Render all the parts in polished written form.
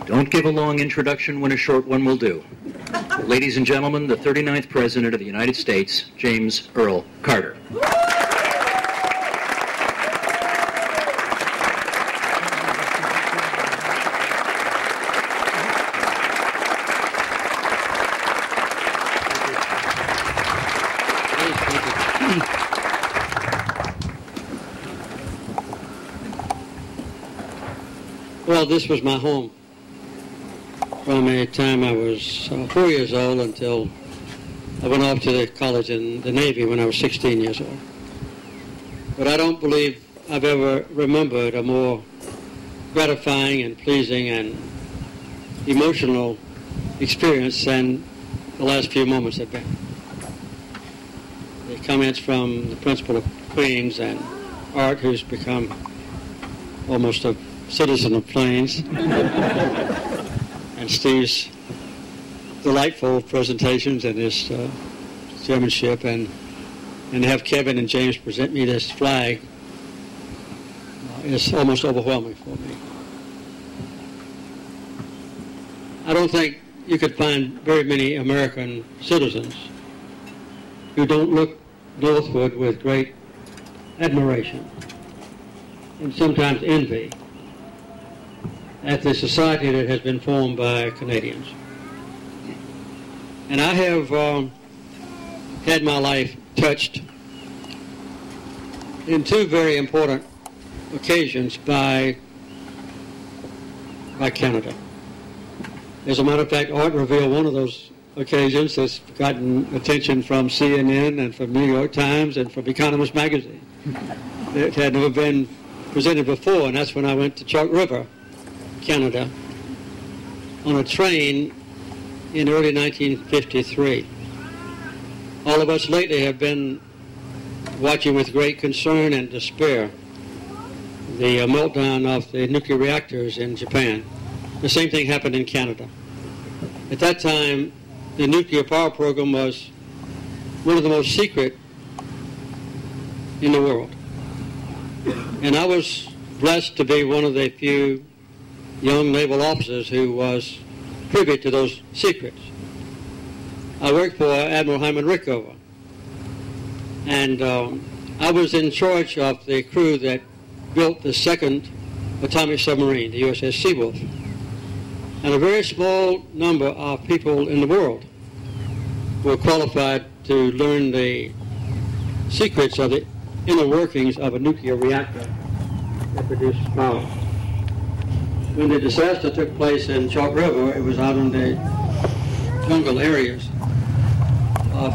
Don't give a long introduction when a short one will do. Ladies and gentlemen, the 39th President of the United States, James Earl Carter. Well, this was my home from the time I was 4 years old until I went off to the college in the Navy when I was 16 years old. But I don't believe I've ever remembered a more gratifying and pleasing and emotional experience than the last few moments have been. The comments from the principal of Queens and Art, who's become almost a citizen of Plains, and Steve's delightful presentations and his chairmanship, and to have Kevin and James present me this flag is almost overwhelming for me. I don't think you could find very many American citizens who don't look northward with great admiration and sometimes envy at the society that has been formed by Canadians. And I have had my life touched in two very important occasions by Canada. As a matter of fact, Art revealed one of those occasions that's gotten attention from CNN and from New York Times and from Economist magazine. It had never been presented before, and that's when I went to Chalk River, Canada, on a train in early 1953. All of us lately have been watching with great concern and despair the meltdown of the nuclear reactors in Japan. The same thing happened in Canada. At that time, the nuclear power program was one of the most secret in the world. And I was blessed to be one of the few young naval officers who was privy to those secrets. I worked for Admiral Hyman Rickover, and I was in charge of the crew that built the second atomic submarine, the USS Seawolf. And a very small number of people in the world were qualified to learn the secrets of the inner workings of a nuclear reactor that produces power. When the disaster took place in Chalk River, it was out in the jungle areas of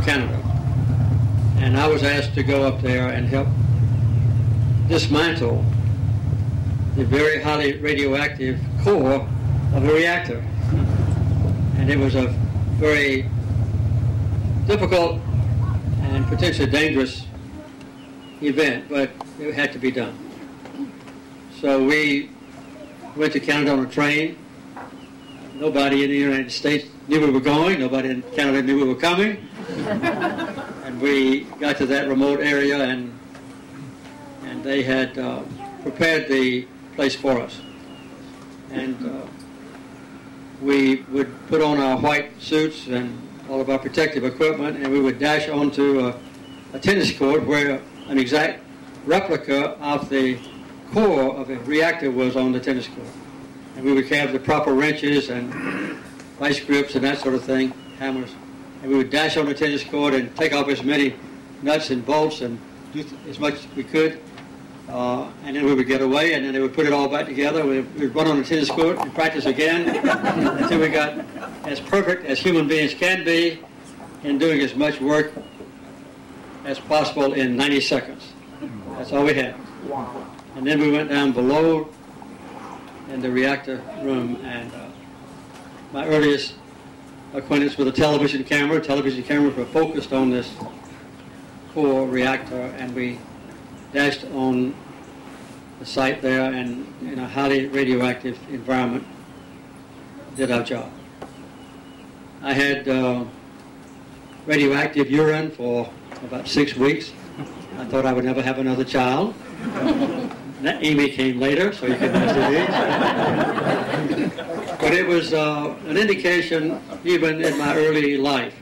Canada. And I was asked to go up there and help dismantle the very highly radioactive core of a reactor. And it was a very difficult and potentially dangerous event, but it had to be done. So we went to Canada on a train. Nobody in the United States knew we were going. Nobody in Canada knew we were coming. And we got to that remote area, and they had prepared the place for us. And we would put on our white suits and all of our protective equipment, and we would dash onto a tennis court where an exact replica of the core of a reactor was on the tennis court. And we would have the proper wrenches and vice grips and that sort of thing, hammers. And we would dash on the tennis court and take off as many nuts and bolts and do as much as we could. And then we would get away, and then they would put it all back together. We'd run on the tennis court and practice again until we got as perfect as human beings can be in doing as much work as possible in 90 seconds. That's all we had. And then we went down below in the reactor room, and my earliest acquaintance with a television camera. Television cameras were focused on this core reactor, and we dashed on the site there, and in a highly radioactive environment did our job. I had radioactive urine for about 6 weeks. I thought I would never have another child. Amy came later, so you can ask the But it was an indication, even in my early life,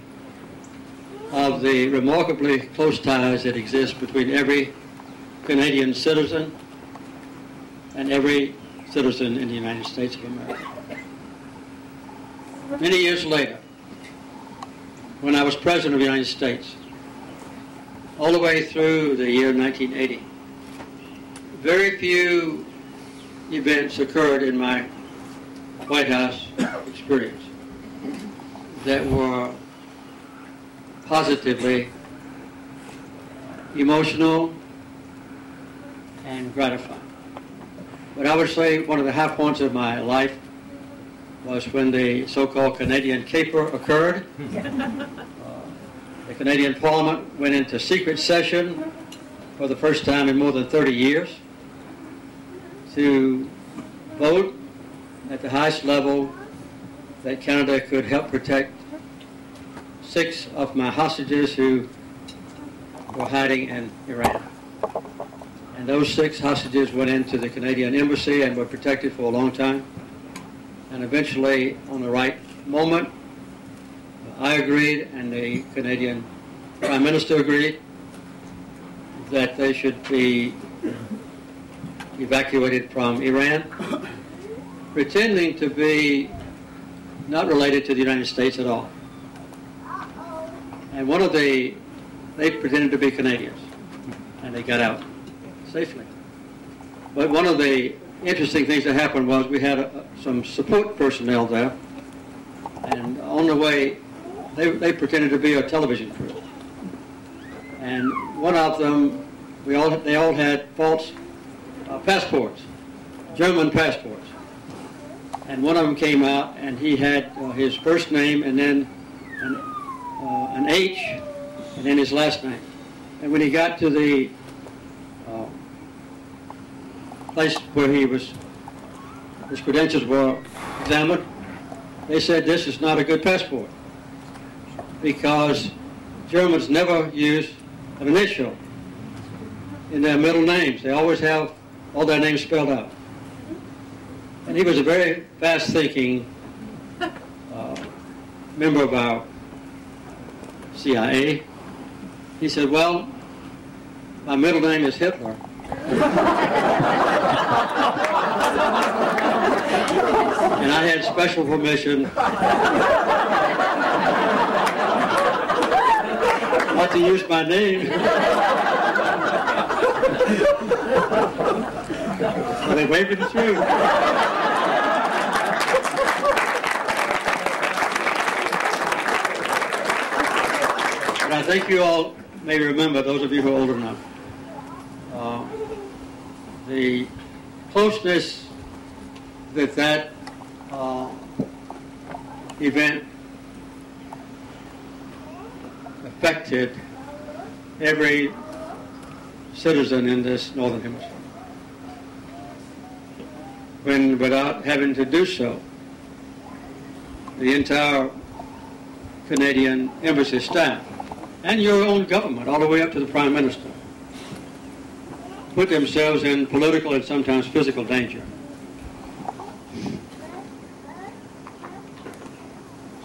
of the remarkably close ties that exist between every Canadian citizen and every citizen in the United States of America. Many years later, when I was President of the United States, all the way through the year 1980, very few events occurred in my White House experience that were positively emotional and gratifying. But I would say one of the high points of my life was when the so-called Canadian Caper occurred. The Canadian Parliament went into secret session for the first time in more than 30 years to vote at the highest level that Canada could help protect 6 of my hostages who were hiding in Iran. And those 6 hostages went into the Canadian embassy and were protected for a long time. And eventually, on the right moment, I agreed, and the Canadian Prime Minister agreed, that they should be evacuated from Iran, pretending to be not related to the United States at all. And they pretended to be Canadians, and they got out safely. But one of the interesting things that happened was we had some support personnel there, and on the way, they pretended to be a television crew. And one of them, they all had false passports, German passports. And one of them came out, and he had his first name and then an H, and then his last name. And when he got to the place where his credentials were examined, they said this is not a good passport because Germans never use an initial in their middle names. They always have all their names spelled out. And he was a very fast-thinking member of our CIA. He said, well, my middle name is Hitler. And I had special permission not to use my name. Well, they waved it through. But I think you all may remember, those of you who are old enough, the closeness that event affected every citizen in this Northern Hemisphere. When, without having to do so, the entire Canadian embassy staff and your own government, all the way up to the Prime Minister, put themselves in political and sometimes physical danger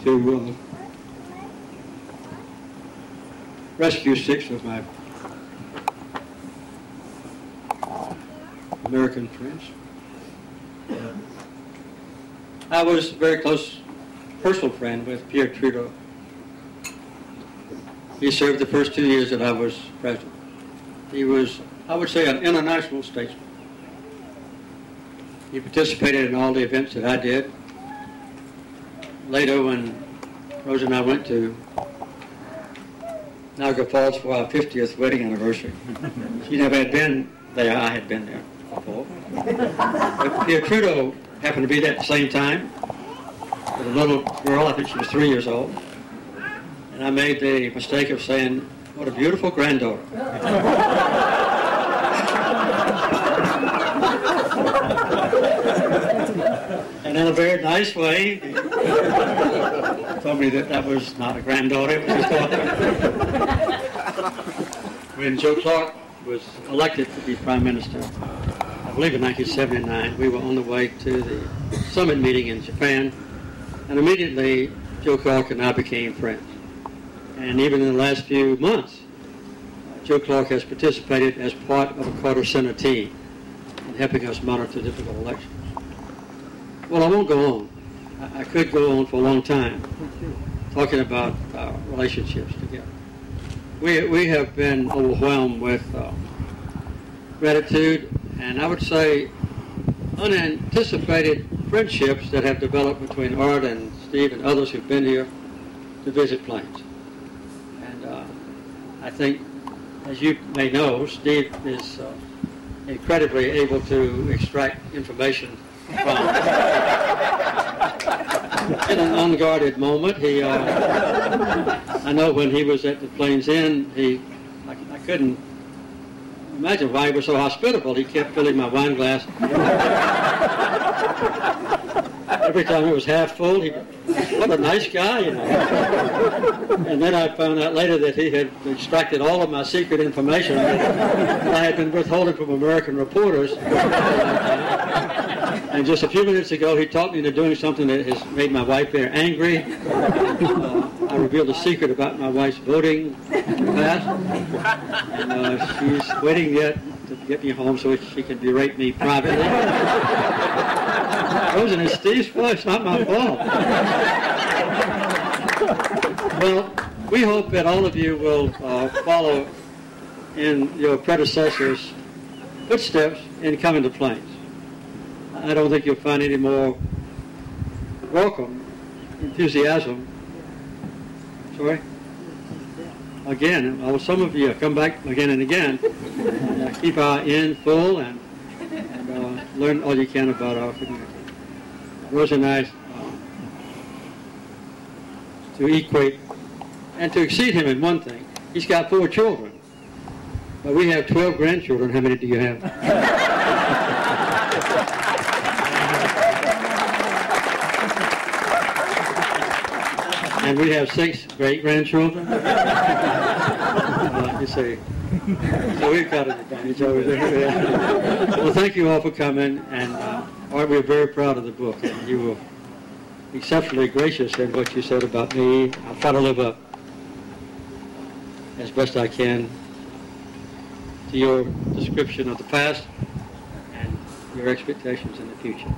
to rescue 6 of my American friends. I was a very close personal friend with Pierre Trudeau. He served the first 2 years that I was president. He was, I would say, an international statesman. He participated in all the events that I did. Later, when Rose and I went to Niagara Falls for our 50th wedding anniversary, she never had been there. I had been there before. But Pierre Trudeau happened to be there at the same time with a little girl. I think she was 3 years old. And I made the mistake of saying, what a beautiful granddaughter. And in a very nice way, he told me that that was not a granddaughter, it was his daughter. When Joe Clark was elected to be Prime Minister, I believe in 1979, we were on the way to the summit meeting in Japan, and immediately Joe Clark and I became friends. And even in the last few months, Joe Clark has participated as part of a Carter Center team in helping us monitor difficult elections. Well, I won't go on. I could go on for a long time talking about relationships together. We have been overwhelmed with gratitude, and I would say unanticipated friendships that have developed between Art and Steve and others who've been here to visit Plains. And I think, as you may know, Steve is incredibly able to extract information from in an unguarded moment. He, I know when he was at the Plains Inn, I couldn't imagine why he was so hospitable. He kept filling my wine glass. Every time it was half full, what a nice guy, you know. And then I found out later that he had extracted all of my secret information that I had been withholding from American reporters. And just a few minutes ago, he talked me into doing something that has made my wife very angry. I revealed a secret about my wife's voting past. And she's waiting yet to get me home so she can berate me privately. Rosen, it's Steve's fault. It's not my fault. Well, we hope that all of you will follow in your predecessors' footsteps in coming to Plains. I don't think you'll find any more welcome, enthusiasm. Sorry? Again, some of you come back again and again. Keep our inn full and learn all you can about our community. Rose and I, to equate and to exceed him in one thing, he's got 4 children, but we have 12 grandchildren. How many do you have? And we have 6 great-grandchildren. You see, so we've got an advantage over there. Well, thank you all for coming, and Art, we're very proud of the book. And you were exceptionally gracious in what you said about me. I'll try to live up as best I can to your description of the past and your expectations in the future.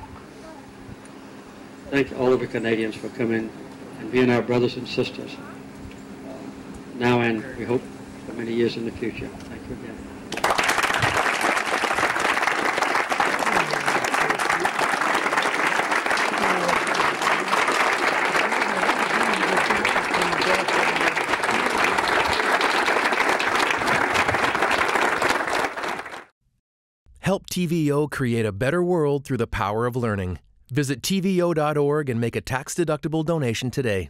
Thank all of the Canadians for coming and being our brothers and sisters now and we hope for many years in the future. Thank you again. Help TVO create a better world through the power of learning. Visit TVO.org and make a tax-deductible donation today.